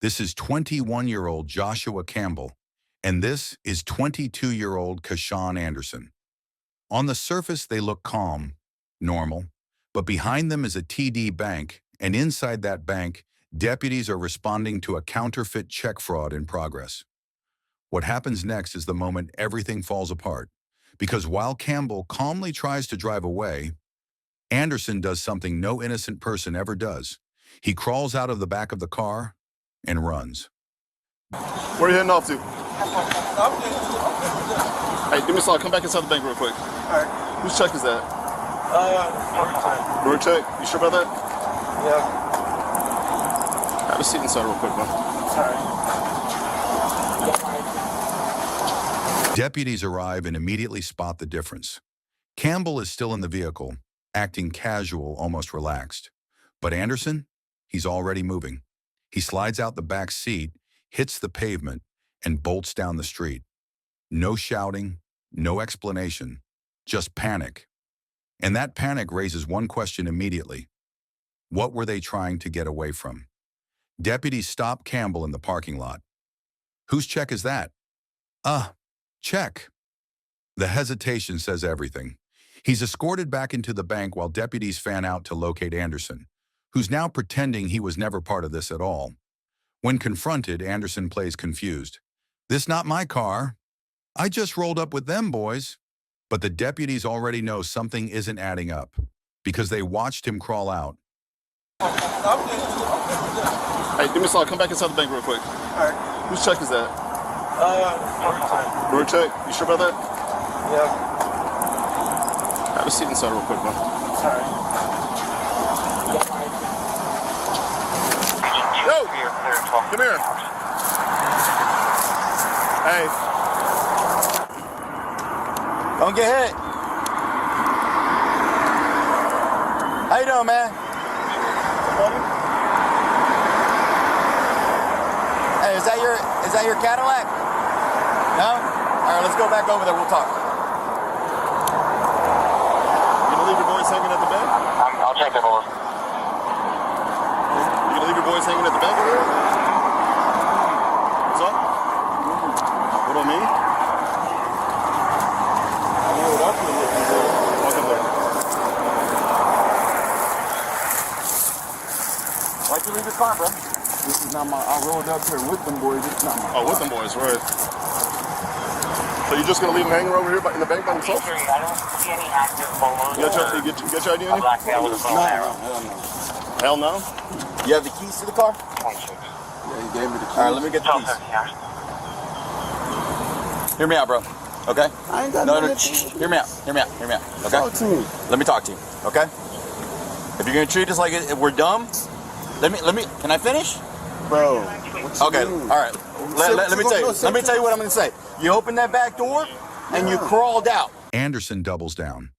This is 21-year-old Joshua Campbell, and this is 22-year-old Kashawn Anderson. On the surface, they look calm, normal, but behind them is a TD bank, and inside that bank, deputies are responding to a counterfeit check fraud in progress. What happens next is the moment everything falls apart, because while Campbell calmly tries to drive away, Anderson does something no innocent person ever does. He crawls out of the back of the car and runs. Where are you heading off to? Hey, give me a slide. Come back inside the bank real quick. Alright. Whose check is that? Work check. You sure about that? Yeah. Have a seat inside real quick, bro. Alright. Deputies arrive and immediately spot the difference. Campbell is still in the vehicle, acting casual, almost relaxed. But Anderson, he's already moving. He slides out the back seat, hits the pavement, and bolts down the street. No shouting, no explanation, just panic. And that panic raises one question immediately. What were they trying to get away from? Deputies stop Campbell in the parking lot. Whose check is that? Check. The hesitation says everything. He's escorted back into the bank while deputies fan out to locate Anderson, who's now pretending he was never part of this at all. When confronted, Anderson plays confused. "This not my car. I just rolled up with them boys." But the deputies already know something isn't adding up, because they watched him crawl out. Hey, give me a slide. Come back inside the bank real quick. Alright. Whose check is that? Work check. Work check. You sure about that? Yeah. Have a seat inside real quick, bro. Alright. Yo! Come here. Hey. Don't get hit. How you doing, man? Hey, is that your Cadillac? No? All right, let's go back over there. We'll talk. You gonna leave your boys hanging at the bank? I'll check the board. You gonna leave your boys hanging at the bank over here? What's up? What do I mean? Why'd you leave your car, bro? This is not my. I rolled up here with them boys. It's not my. Oh, with them boys, right. So you're just gonna leave them hanging over here in the bank by themselves? I don't see any active photos. You get your ID on you? Black man with a phone arrow. Hell no. You have the keys to the car? 26. Yeah, he gave me the keys. All right, let me get the keys. Hear me out, bro. Okay? I ain't got No, nothing. shh. Hear me out. Okay? Talk to me. Let me talk to you. Okay? If you're gonna treat us like we're dumb, let me. Can I finish? Bro. Okay. All right. Let me tell you. Let me tell you what I'm gonna say. You opened that back door and you crawled out. Anderson doubles down.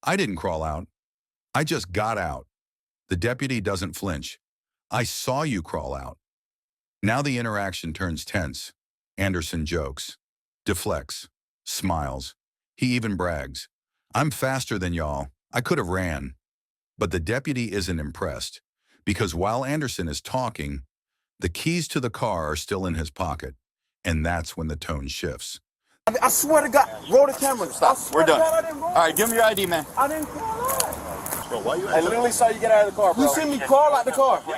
"I didn't crawl out. I just got out." The deputy doesn't flinch. "I saw you crawl out." Now the interaction turns tense. Anderson jokes, deflects, smiles. He even brags. "I'm faster than y'all. I could have ran." But the deputy isn't impressed, because while Anderson is talking, the keys to the car are still in his pocket, and that's when the tone shifts. I swear to God, roll the camera. Stop. We're done. All right, give him your ID, man. I didn't crawl out. Bro, why you I literally saw you get out of the car, bro. You see me crawl out the car. I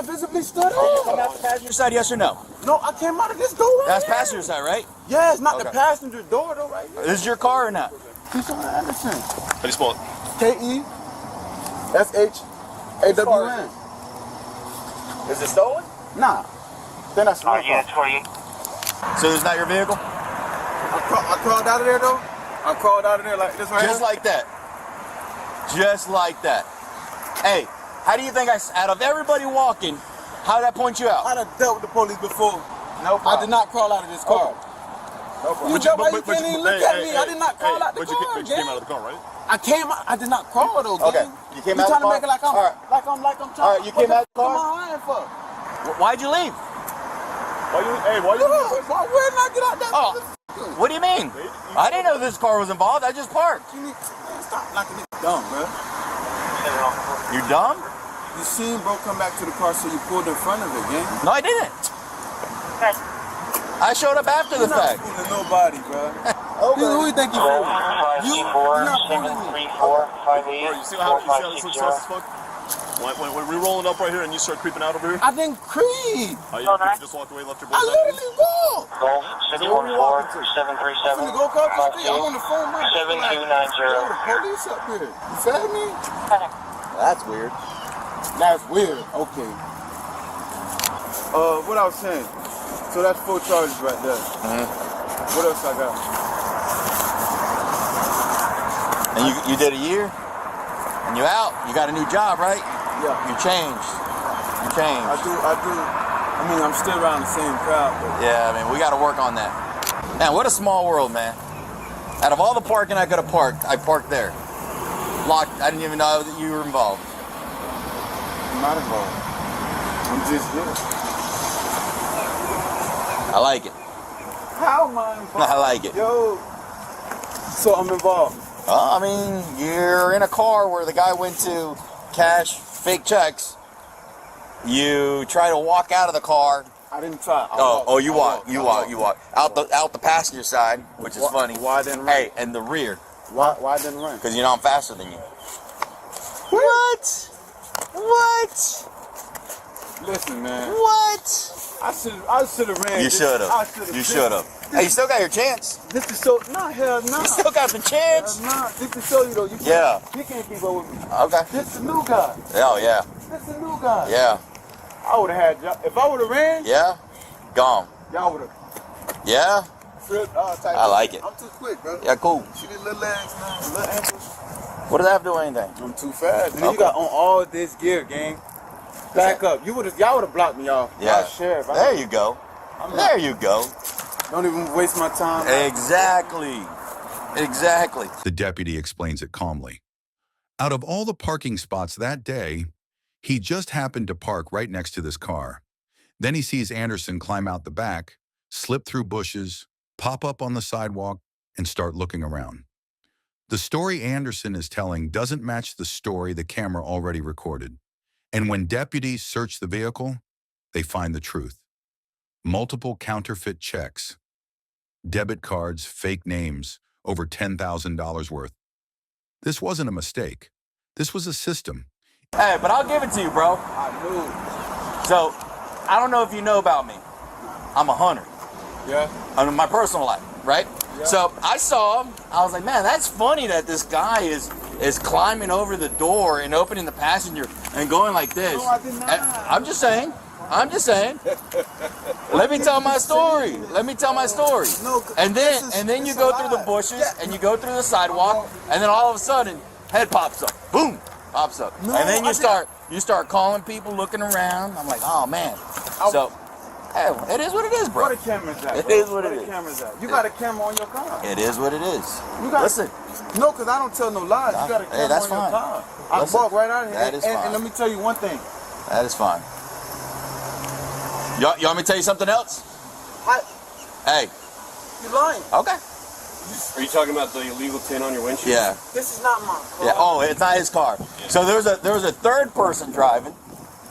visibly stood Come up. out the passenger side, yes or no? No, I came out of this door right That's here. passenger side, right? Yeah, it's not the Okay. passenger door though, right here. This is your car or not? Kashawn Anderson. How do you spell it? KESHAWN. Is it stolen? Nah. Then that's my Yeah, car. 28. So it's not your vehicle? I crawled out of there though. I crawled out of there like this right Just here. like that. Just like that. Hey, how do you think out of everybody walking, how did that point you out? I done dealt with the police before. No I did not crawl out of this car. No problem. You can't even look at me. I did not crawl out the But car, you came gang. out of the car, right? I did not crawl though, gang. Okay, you came You out trying the to make it car? like I'm All right. like I'm trying. All right, you came out the car? What am I lying for? Why'd you leave? Why you? Where did I get out that? Oh, what do you mean? I didn't know this car was involved. I just parked. Man, stop knocking me dumb, bro. You dumb? You seen bro come back to the car, so you pulled in front of it, gang. No, I didn't. I showed up after the You're not fact. fooling nobody, bro. Okay. Who you think you fooling? You're not fooling me. 734 Bro, you see how this looks sus as fuck? When we're rolling up right here and you start creeping out over here? I didn't creep. Oh, you just walked away, left your I boys out? literally walked. Golf I'm 614 gonna go across the street. I'm on the phone right now. 7290. Yo, the police up here. You feel me? That's weird. That's weird. Okay. What I was saying. So that's 4 charges right there. What else I got? And you did a year, and you out. You got a new job, right? Yeah. You changed. You changed. I do. I mean, I'm still around the same crowd, but Yeah, I mean, we got to work on that. Man, what a small world, man. Out of all the parking I could have parked, I parked there. Locked. I didn't even know that you were involved. I'm not involved. I'm just here. I like it. How am I involved? I like it. Yo. So I'm involved. I mean, you're in a car where the guy went to cash fake checks. You try to walk out of the car. I didn't try. You walk out the passenger side, which is funny. Why didn't run? Hey, and the rear, Why didn't run? because you know I'm faster than you. What? Listen, man. What? I should have ran. You should have. You should have. Hey, you still got your chance. This is so. Nah, hell nah. You still got the chance. Nah, this is show you though. You can't, Yeah. You can't keep up with me. Okay. This is a new guy. Oh yeah. This is a new guy. Yeah. I would have had y'all. If I would have ran, Yeah. Gone. y'all would have Yeah. flipped. I like it. I'm too quick, bro. Yeah. Cool. See these little legs, man. Little ankles. What does that have to do with anything? I'm too fast. Man, Okay. you got on all this gear, gang. Back up. Y'all would have blocked me off. Yeah. Sheriff. There you go. There you go. Don't even waste my time. Exactly. Exactly. The deputy explains it calmly. Out of all the parking spots that day, he just happened to park right next to this car. Then he sees Anderson climb out the back, slip through bushes, pop up on the sidewalk, and start looking around. The story Anderson is telling doesn't match the story the camera already recorded. And when deputies search the vehicle, they find the truth. Multiple counterfeit checks, debit cards, fake names, over $10,000 worth. This wasn't a mistake. This was a system. Hey, but I'll give it to you, bro. I knew. So, I don't know if you know about me. I'm a hunter. Yeah. In my personal life, right? Yeah. So I saw him. I was like, man, that's funny that this guy is climbing over the door and opening the passenger and going like this. No, I did not. I'm just saying. Let me tell my story. No, And then this you is go a through the lie. bushes Yeah. and you go through the sidewalk, and then all of a sudden, head pops up. Boom, pops up. No, and then I you start calling people, looking around. I'm like, oh man. So, hey, it is what it is, bro. Where the camera's at? It bro? is what it Where is. the camera's at? You got a camera on your car. It is what it is. You got Listen, No, because I don't tell no lies. You got a Hey, camera that's on your fine. car. I Listen, walk right out of here. that is and fine. let me tell you one thing. that is fine. You want me to tell you something else? Hey, You lying. okay. Are you talking about the illegal tint on your windshield? Yeah. This is not my car. Yeah. Oh, it's not his car. So there was a third person driving,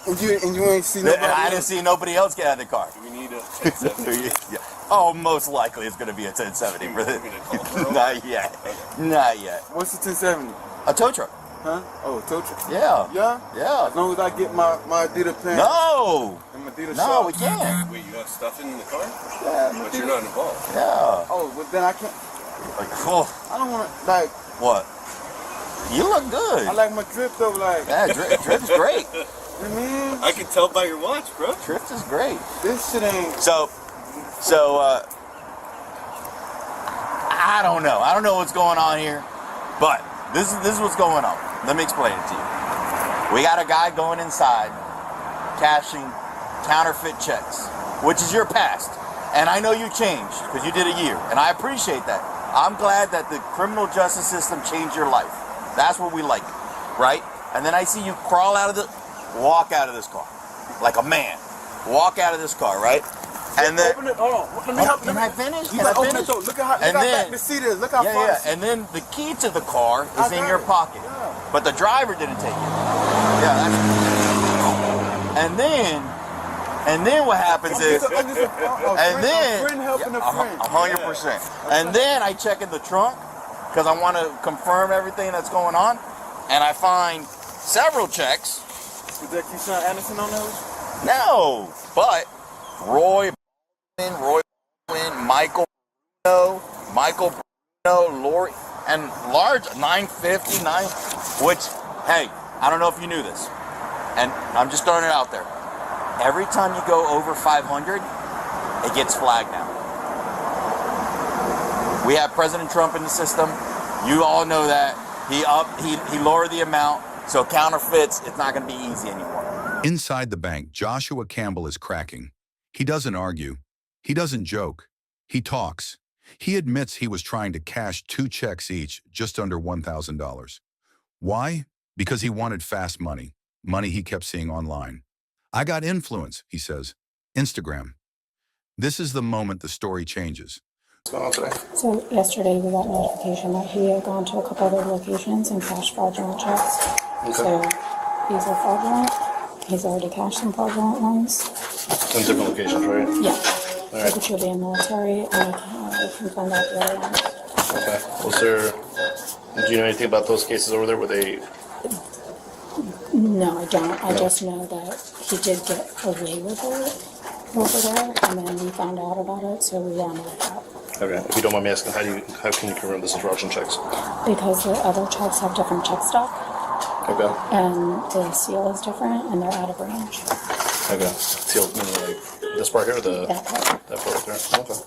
And you ain't seen and nobody I didn't else. see nobody else get out of the car. Do we need a 1070? Yeah. Oh, most likely it's going to be a 1070. For the, not yet. Not yet. What's the 1070? A tow truck. Huh? Oh, tow truck. Yeah. Yeah? Yeah. As long as I get my Adidas pants. No. And my Adidas No, we shorts. can't. Wait, you got stuff in the car? Yeah, my But you're Adidas- not involved. Yeah. Oh, but then I can't. Like, oh, I don't want to, like, what? You look good. I like my drip though, like, Yeah, drift is great. you know what I mean? I can tell by your watch, bro. Drift is great. This shit ain't. So, I don't know. I don't know what's going on here, but this is what's going on. Let me explain it to you. We got a guy going inside, cashing counterfeit checks, which is your past. And I know you changed because you did a year, and I appreciate that. I'm glad that the criminal justice system changed your life. That's what we like, right? And then I see you walk out of this car, like a man. Walk out of this car, right? And then, Open it. Hold on. Let me help. can I finish? You Can I gotta open finish? the door. Look at how, And look how then- back the seat is. Look how far. Yeah, the and then the key to the car I is in got your it. pocket. Yeah. But the driver didn't take it. Yeah, And then what happens is, and then, friend helping a friend. 100%. And then I check in the trunk because I want to confirm everything that's going on, and I find several checks. Was that Keyshawn Anderson on those? No, but Roy, Michael, Lori, and large 950, which, hey, I don't know if you knew this, and I'm just throwing it out there. Every time you go over 500, it gets flagged now. We have President Trump in the system. You all know that. He lowered the amount, so counterfeits, it's not going to be easy anymore. Inside the bank, Joshua Campbell is cracking. He doesn't argue. He doesn't joke. He talks. He admits he was trying to cash 2 checks each, just under $1,000. Why? Because he wanted fast money he kept seeing online. I got influence, he says. Instagram. This is the moment the story changes. So yesterday we got notification that he had gone to a couple other locations and cashed fraudulent checks. Okay. So these are fraudulent. He's already cashed some fraudulent ones. In different locations, right? Yeah. All right. Which will be in military, and I can find out the other ones. Okay. Was there? Do you know anything about those cases over there? Were they? No, I don't. I just know that he did get away with it over there, and then we found out about it, so we wanted it out. Okay. If you don't mind me asking, how can you confirm this is fraudulent checks? Because the other checks have different check stock. Okay. And the seal is different, and they're out of range. Okay. Seal, meaning like this part here, or that part. That part right there. Okay.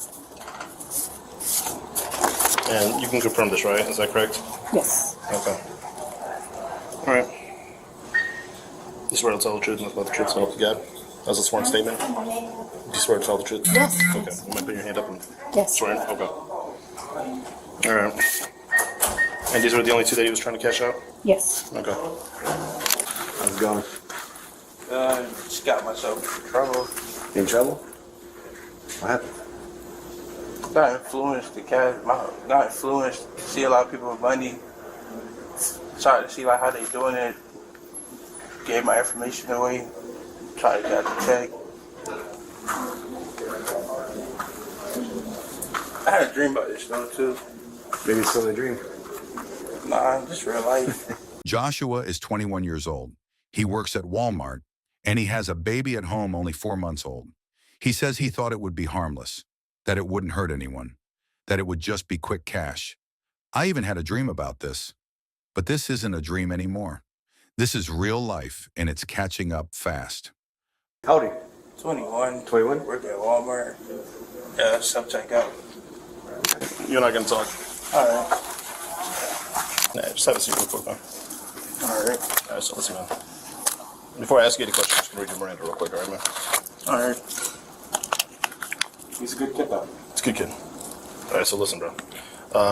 And you can confirm this, right? Is that correct? Yes. Okay. All right. You swear to tell the truth, nothing but the truth, so help you God. That's a sworn statement. Do you swear to tell the truth? Yes. Okay. You might put your hand up and Yes. swear. Okay. All right. And these were the only 2 that he was trying to cash out? Yes. Okay. How's it going? Just got myself in trouble. In trouble? What happened? Got influenced to got influenced to see a lot of people with money. Tried to see like how they doing it. Gave my information away. Tried to get the check. I had a dream about this though too. Maybe it's still a dream. Nah, just real life. Joshua is 21 years old. He works at Walmart, and he has a baby at home only 4 months old. He says he thought it would be harmless, that it wouldn't hurt anyone, that it would just be quick cash. I even had a dream about this. But this isn't a dream anymore. This is real life, and it's catching up fast. How old are you? 21. 21? Work at Walmart. Yeah, self-checkout. You're not going to talk? Alright. Nah, just have a seat real quick, man. Alright. All right, so listen, man. Before I ask you any questions, I'm just going to read your Miranda real quick, all right, man? Alright. He's a good kid, though. It's a good kid. All right, so listen, bro.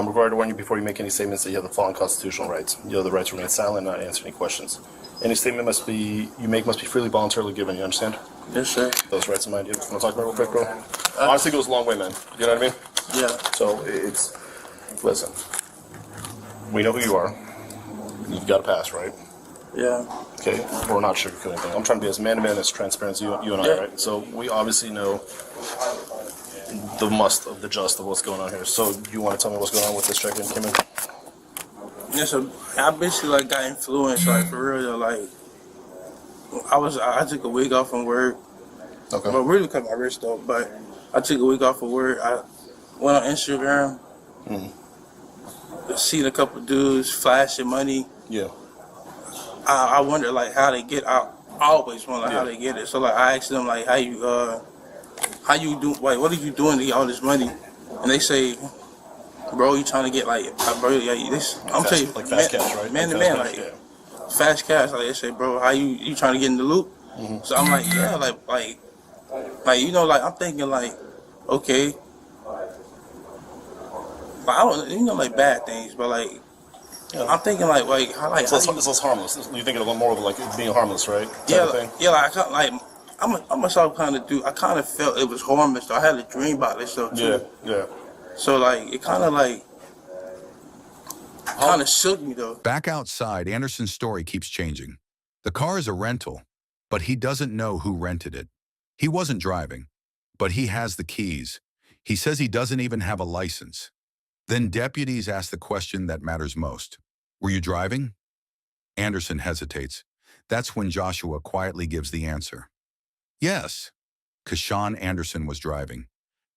Required to warn you before you make any statements that you have the following constitutional rights. You have the right to remain silent and not answer any questions. Any statement you make must be freely, voluntarily given. You understand? Yes, sir. Those rights in mind. You want to talk about it real quick, bro? Honestly, it goes a long way, man. You know what I mean? Yeah. So it's, listen, we know who you are. You've got a pass, right? Yeah. Okay, we're not sugarcoating anything. I'm trying to be as man-to-man, as transparent as you and I, Yeah. right? So we obviously know the must of the just of what's going on here. So you want to tell me what's going on with this check in, Kim? Yeah, so I basically like got influenced, like for real though, like I took a week off from work. Okay. Well, really cut my wrist though, but I took a week off of work. I went on Instagram, seen a couple dudes flashing money. Yeah. I wonder like how they get out. I always wonder how they get it. So like I asked them like how you do, like what are you doing to get all this money? And they say, bro, you trying to get like, bro, this, I'm telling you, like fast cash, right? Man to Like man, fast like cash, fast cash. Like they say, bro, how you trying to get in the loop? So I'm like, yeah, like you know, like I'm thinking like, okay, like I don't, you know, like bad things, but like I'm thinking like how like So it's less harmless. You think of it more of like it being harmless, right? yeah, Thing? yeah, like I'm myself kind of I kind of felt it was harmless. Though. I had a dream about this stuff too. Yeah. So like it kind of shook me though. Back outside, Anderson's story keeps changing. The car is a rental. But he doesn't know who rented it. He wasn't driving, but he has the keys. He says he doesn't even have a license. Then deputies ask the question that matters most. Were you driving? Anderson hesitates. That's when Joshua quietly gives the answer. Yes, because Sean Anderson was driving.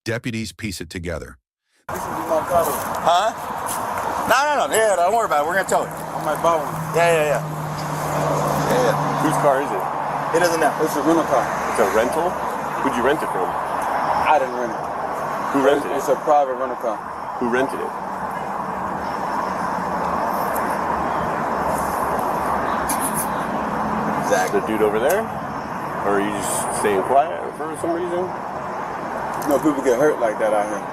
Deputies piece it together. Huh? No. Yeah, don't worry about it. We're going to tow it. I might buy one. Yeah. Whose car is it? It doesn't know. It's a rental car. It's a rental? Who'd you rent it from? I didn't rent it. Who rented It's it? a private rental car. Who rented it? Exactly. The dude over there? Or are you just staying quiet for some reason? No, people get hurt like that out here.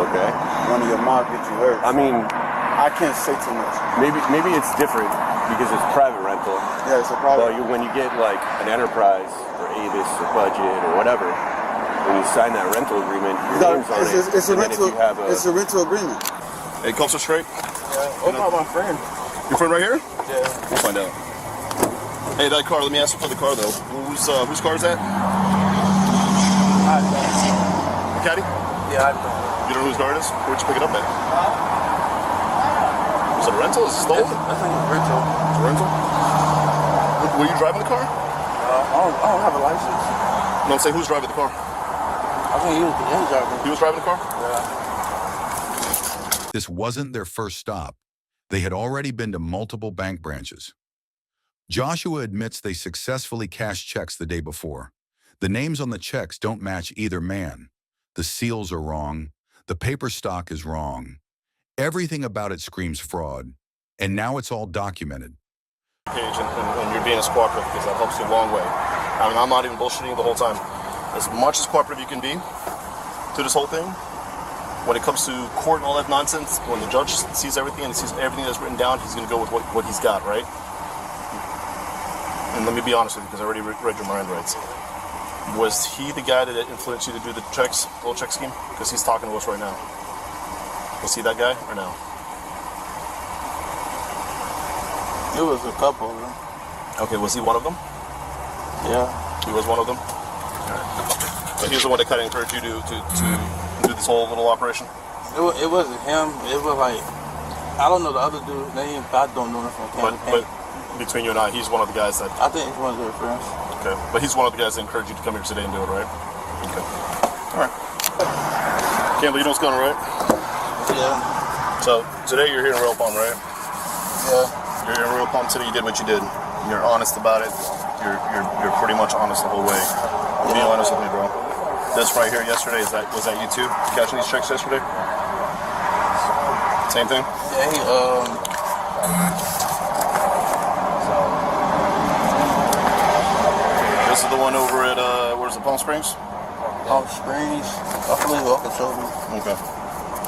Okay. One of your mouth gets you hurt. I mean, I can't say too much. maybe it's different because it's private rental. Yeah, it's a private. Well, when you get like an enterprise or Avis or budget or whatever, when you sign that rental agreement, your name's on it. It's a and then if rental. you have It's a rental agreement. Hey, cuffs are straight. Yeah. What about my friend? Your friend right here? Yeah. We'll find out. Hey, that car. Let me ask you for the car though. Whose car is that? I don't. The caddy? Yeah, I don't. You don't know whose car it is? Where'd you pick it up at? Was it a rental? Is it stolen? I think it's rental. It's a rental? Were you driving the car? I don't have a license. No, I'm saying who's driving the car? I think he was driving. He was driving the car? Yeah. This wasn't their first stop. They had already been to multiple bank branches. Joshua admits they successfully cashed checks the day before. The names on the checks don't match either man. The seals are wrong. The paper stock is wrong. Everything about it screams fraud. And now it's all documented. Page and you're being as cooperative because that helps you a long way. I mean, I'm not even bullshitting the whole time. As much as cooperative you can be to this whole thing, when it comes to court and all that nonsense, when the judge sees everything and sees everything that's written down, he's going to go with what he's got, right? And let me be honest with you, because I already read your Miranda rights. Was he the guy that influenced you to do the checks, little check scheme? Because he's talking to us right now. Was he that guy or no? It was a couple of them. Okay, was he one of them? Yeah. He was one of them? Alright. But he was the one that kind of encouraged you to do this whole little operation? It wasn't him. It was like, I don't know the other dude's name, but I don't know him from But between you and I, he's one of the guys that... I think he's one of their friends. Okay. But he's one of the guys that encouraged you to come here today and do it, right? Okay. Alright. Campbell, you know what's going on, right? Yeah. So, today you're here in Real Palm, right? Yeah. You're in Real Palm today, you did what you did. You're honest about it. You're pretty much honest the whole way. Be honest with me, bro. This right here yesterday, was that you too? Catching these checks yesterday? Same thing? Yeah, This is the one over at, where's the Palm Springs? Palm Springs. I believe Okeechobee. Okay.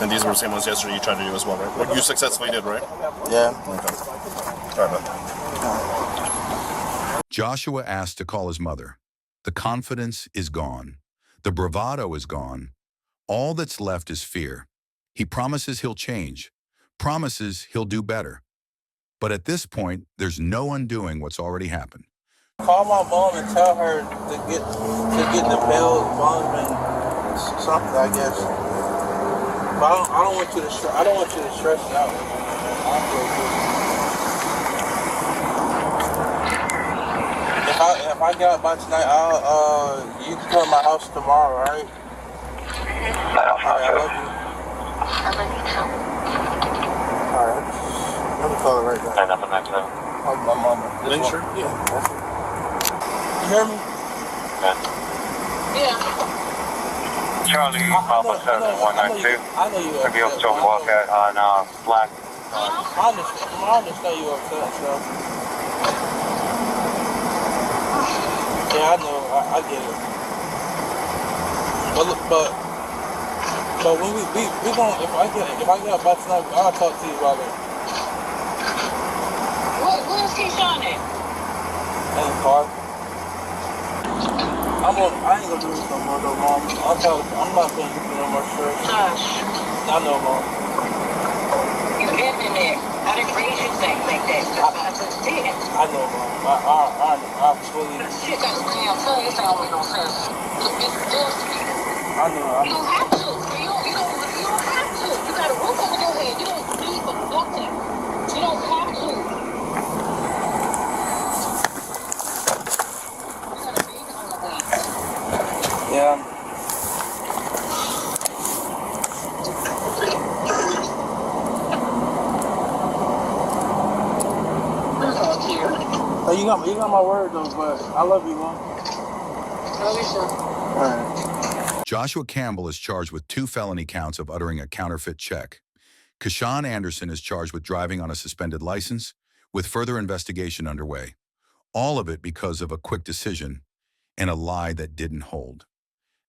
And these were the same ones yesterday you tried to do as well, right? What you successfully did, right? Yeah. Okay. All right, man. Joshua asked to call his mother. The confidence is gone. The bravado is gone. All that's left is fear. He promises he'll change, promises he'll do better. But at this point, there's no undoing what's already happened. Call my mom and tell her to get the bail bond and something, I guess. But I don't want you to stress it out. If I get out by tonight, you can come to my house tomorrow, all right? I love you. All right. Let me call her right now. My mama. Lynn, sure? Yeah. You hear me? Yeah. Charlie, Papa 7192. I know you upset. Maybe you'll still walk out on Black. I understand you upset, so. Yeah, I know. I get it. But when we gon' if I get up by tonight, I'll talk to you about it. Where's Keyshawn at? In the car. I ain't gonna do this no more though, Mom. I'm not gonna do no more stress. Josh, I know, Mom. you ending it. I didn't raise your sex like that. That's what it is. I know, Mom. I fully. Shit, that's what I'm saying. It don't make no sense. It's just, I know. you don't have to. You don't have to. You got a roof over your head. You don't need for nothing. You don't have to. You got a baby on the way. Yeah. Oh, you got my word though, but I love you, Mom. Love you, sir. All right. Joshua Campbell is charged with 2 felony counts of uttering a counterfeit check. Kashawn Anderson is charged with driving on a suspended license, with further investigation underway. All of it because of a quick decision and a lie that didn't hold.